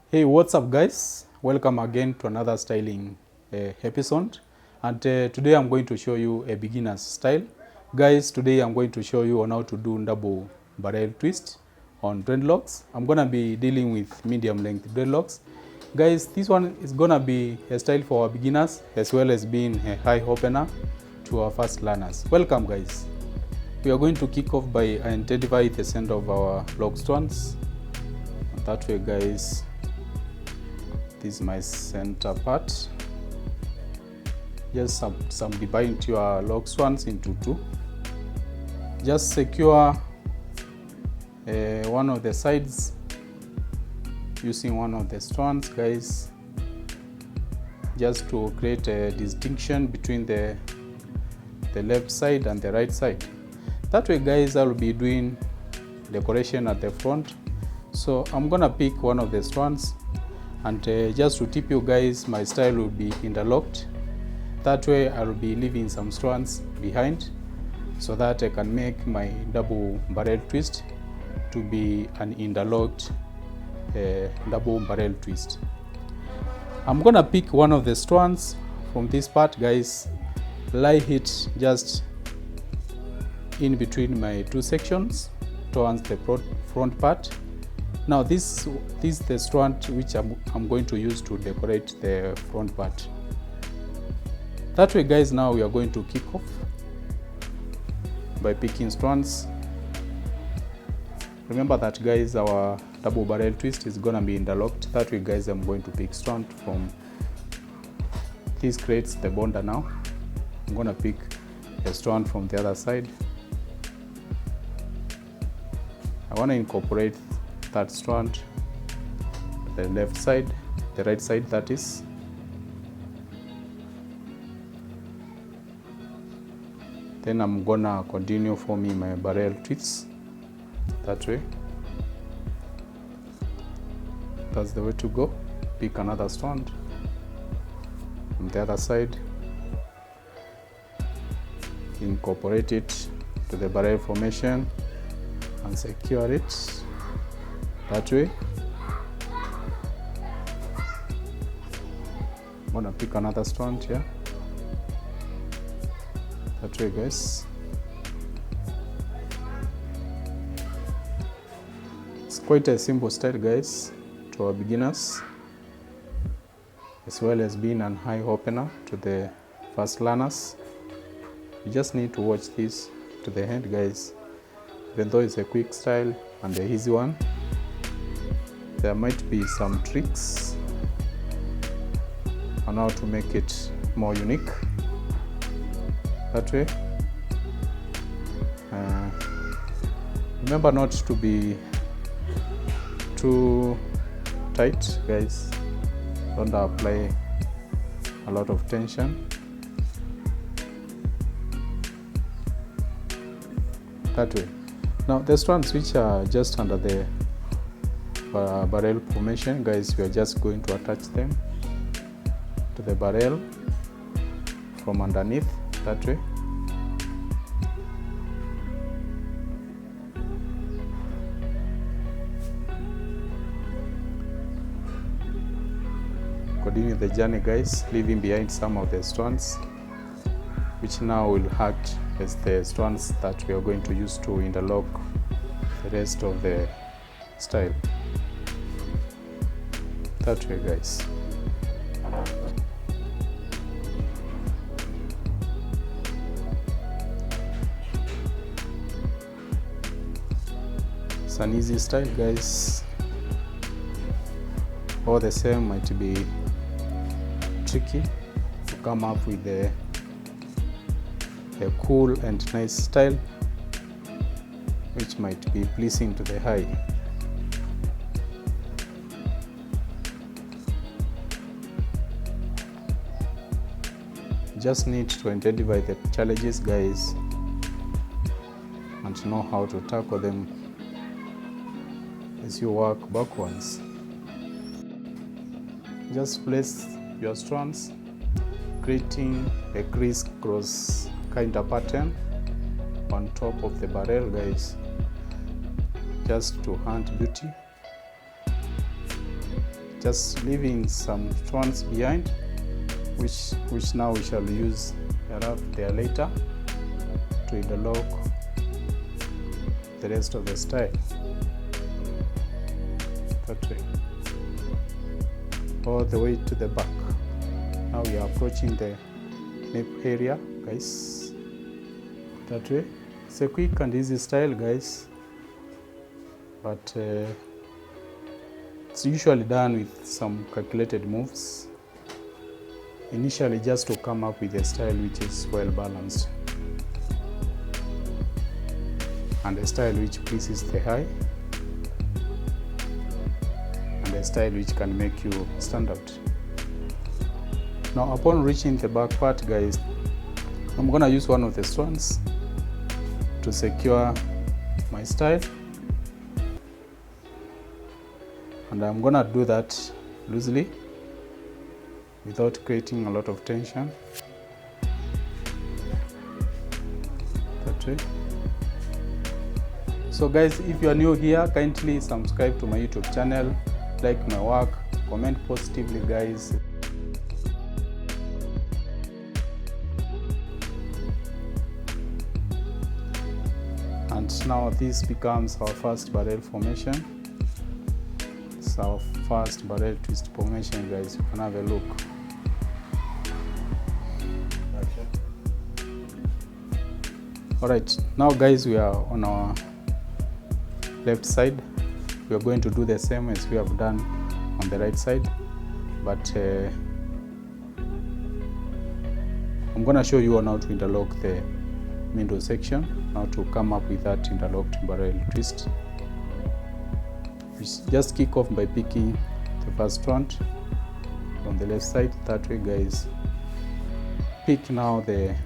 Hey, what's up guys? Welcome again to another styling episode, and today I'm going to show you a beginner's style. Guys, today I'm going to show you on how to do double barrel twist on dreadlocks. I'm gonna be dealing with medium length dreadlocks. Guys, this one is gonna be a style for our beginners as well as being a high opener to our first learners. Welcome guys. We are going to kick off by identifying the center of our lock strands. That way guys, this is my center part. Just subdivide your lock strands into two. Just secure one of the sides using one of the strands, guys, just to create a distinction between the left side and the right side. That way guys, I will be doing decoration at the front. So I'm gonna pick one of the strands, and just to tip you guys, my style will be interlocked. That way I will be leaving some strands behind so that I can make my double barrel twist to be an interlocked double barrel twist. I'm gonna pick one of the strands from this part, guys, lie it just in between my two sections towards the front part. Now this is the strand which I'm going to use to decorate the front part. That way guys, now we are going to kick off by picking strands. Remember that guys, our double barrel twist is gonna be interlocked. That way guys, I'm going to pick strand from this creates the bonder. Now I'm gonna pick a strand from the other side. I want to incorporate that strand, the left side, the right side that is. Then I'm gonna continue forming my barrel twists that way. That's the way to go. Pick another strand from the other side, incorporate it to the barrel formation and secure it that way. I'm gonna pick another strand here. That way guys. It's quite a simple style guys to our beginners, as well as being an high opener to the first learners. You just need to watch this to the end guys. Even though it's a quick style and an easy one, there might be some tricks on how to make it more unique. That way, remember not to be too tight guys. Don't apply a lot of tension. That way. Now the strands which are just under the barrel formation guys, we are just going to attach them to the barrel from underneath that way. Continue the journey guys, leaving behind some of the strands which now will act as the strands that we are going to use to interlock the rest of the style. That way guys. It's an easy style guys. All the same, might be tricky to come up with a cool and nice style which might be pleasing to the eye. Just need to identify the challenges guys and know how to tackle them as you work backwards. Just place your strands, creating a crisscross kind of pattern on top of the barrel guys, just to hand beauty. just leaving some strands behind, which now we shall use there later to interlock the rest of the style. That way, all the way to the back. Now we are approaching the nape area, guys. That way. It's a quick and easy style, guys, but it's usually done with some calculated moves initially, just to come up with a style which is well balanced and a style which pleases the eye and a style which can make you stand out. Now upon reaching the back part, guys, I'm gonna use one of the strands to secure my style, and I'm gonna do that loosely without creating a lot of tension. That way. So guys, if you are new here, kindly subscribe to my YouTube channel, like my work, comment positively, guys. And now this becomes our first barrel formation. It's our first barrel twist formation, guys. You can have a look. Okay. Alright, now guys, we are on our left side. We are going to do the same as we have done on the right side, but I'm going to show you on how to interlock the middle section, how to come up with that interlocked barrel twist. We just kick off by picking the first strand on the left side. That way, guys. Pick now the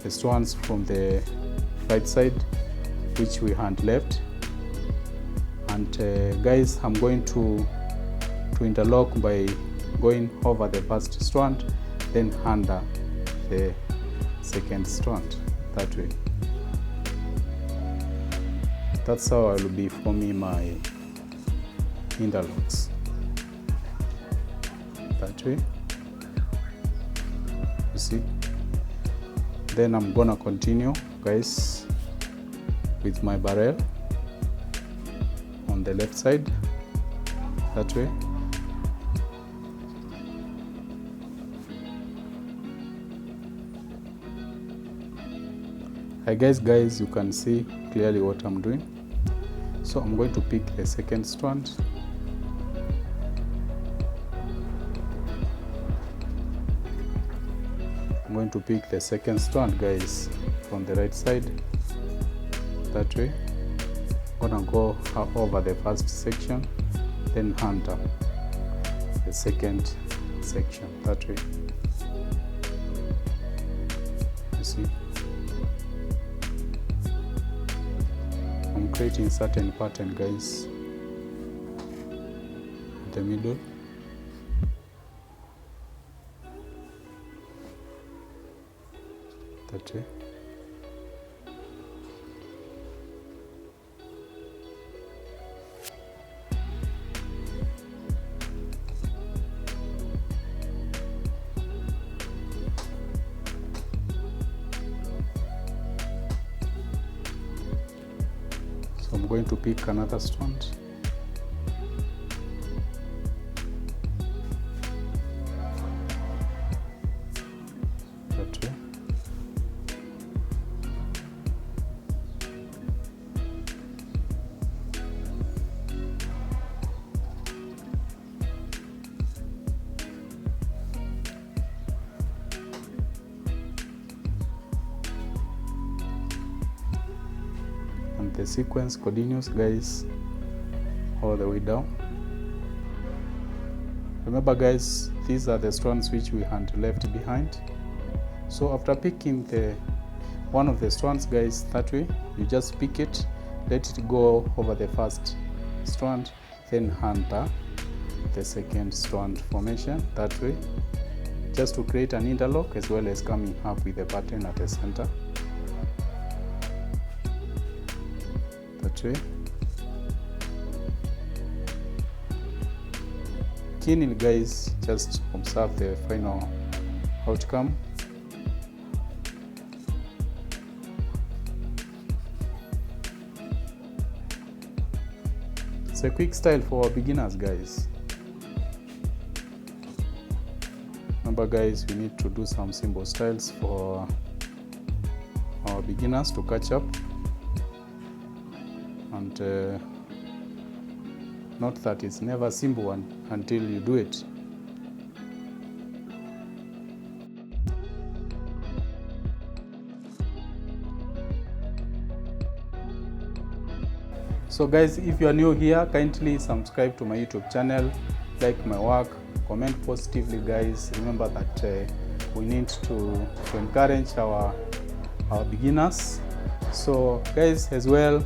strands from the right side, which we hand left, and guys, I'm going to interlock by going over the first strand, then under the second strand. That way. That's how I will be forming my interlocks. That way. You see? Then I'm gonna continue, guys, with my barrel on the left side. That way. I guess, guys, you can see clearly what I'm doing. So I'm going to pick the second strand. I'm going to pick the second strand, guys, from the right side. That way. I'm gonna go over the first section, then under the second section. That way. You see? I'm creating certain pattern, guys, in the middle. That way. I'm going to pick another strand. That way. The sequence continues, guys, all the way down. Remember, guys, these are the strands which we had left behind. So after picking one of the strands, guys, that way, you just pick it, let it go over the first strand, then under the second strand formation. That way, just to create an interlock as well as coming up with a pattern at the center. That way. keenly, guys. Just observe the final outcome. It's a quick style for beginners, guys. Remember, guys, we need to do some simple styles for our beginners to catch up, and not that it's never simple until you do it. So guys, if you are new here, kindly subscribe to my YouTube channel, like my work, comment positively, guys. Remember that we need to encourage our beginners. So guys, as well,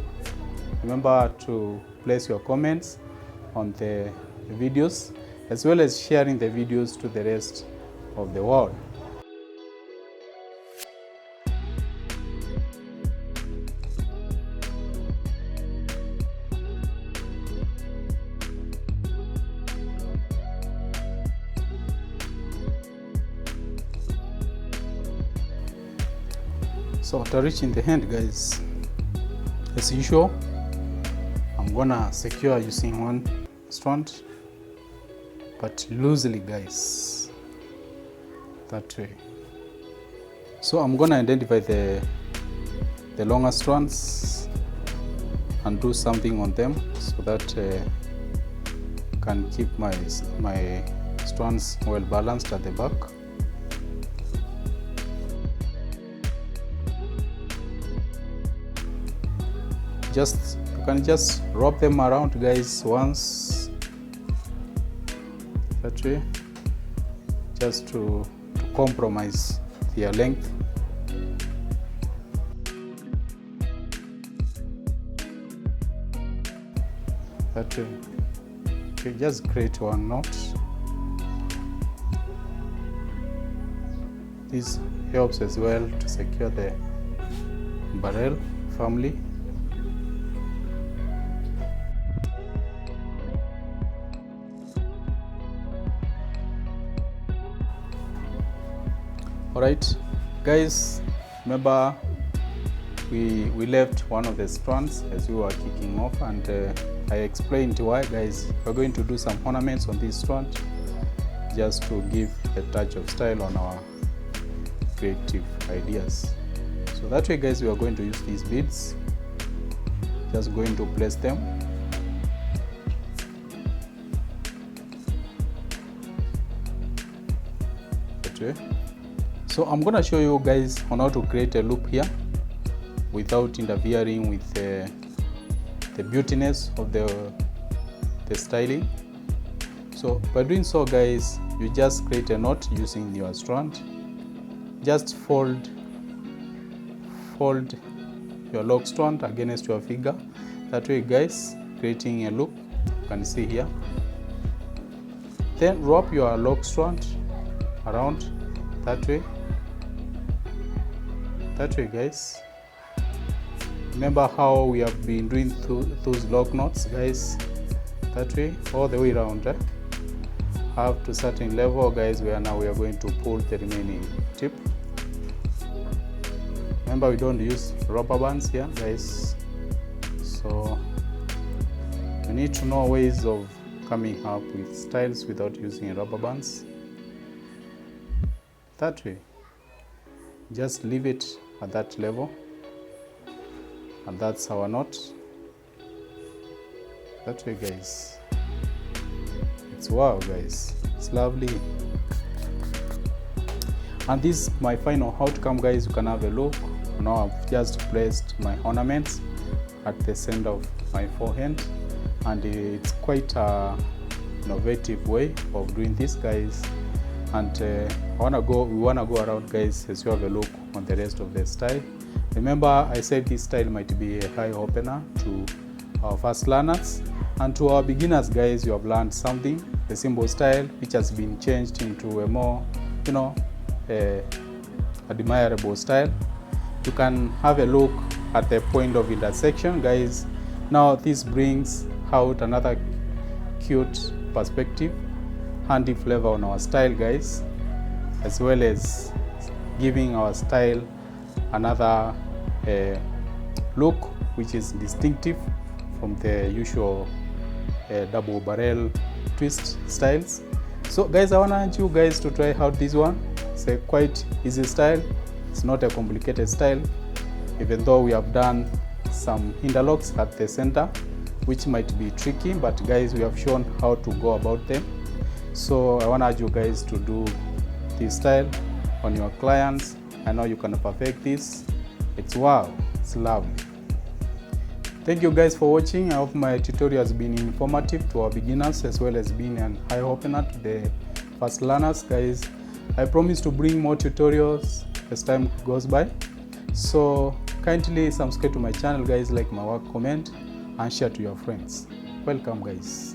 remember to place your comments on the videos, as well as sharing the videos to the rest of the world. So after reaching the end, guys, as usual, I'm gonna secure using one strand, but loosely, guys, that way. So I'm gonna identify the longer strands and do something on them so that can keep my strands well balanced at the back. You can just wrap them around, guys, once, that way, just to compromise their length. That way. Okay, just create one knot. This helps as well to secure the barrel firmly. Alright, guys, remember we left one of the strands as we were kicking off, and I explained why, guys. We're going to do some ornaments on this strand just to give a touch of style on our creative ideas. So that way, guys, we are going to use these beads. Just going to place them. That way. So I'm gonna show you guys on how to create a loop here without interfering with the beautiness of the styling. So by doing so, guys, you just create a knot using your strand. Just fold your lock strand against your finger. That way, guys, creating a loop, you can see here. Then wrap your lock strand around that way. That way, guys. Remember how we have been doing those lock knots, guys? That way, all the way around. Up to certain level, guys, where now we are going to pull the remaining tip. Remember, we don't use rubber bands here, guys. So you need to know ways of coming up with styles without using rubber bands. That way. Just leave it at that level, and that's our knot. That way, guys. It's wow, guys. It's lovely. And this is my final outcome, guys. You can have a look. Now I've just placed my ornaments at the center of my forehand, and it's quite a innovative way of doing this, guys. And we wanna go around, guys, as you have a look on the rest of the style. Remember, I said this style might be a high opener to our first learners, and to our beginners, guys. You have learned something, the simple style, which has been changed into a more, admirable style. You can have a look at the point of intersection, guys. Now this brings out another cute perspective handy flavor on our style, guys, as well as giving our style another look which is distinctive from the usual double barrel twist styles. So guys, I want you guys to try out this one. It's a quite easy style. It's not a complicated style, even though we have done some interlocks at the center, which might be tricky, but guys, we have shown how to go about them. So I want you guys to do this style on your clients. I know you can perfect this. It's wow, it's lovely. Thank you guys for watching. I hope my tutorial has been informative to our beginners, as well as being an eye opener to the fast learners. Guys, I promise to bring more tutorials as time goes by. So kindly subscribe to my channel, guys, like my work, comment, and share to your friends. Welcome, guys.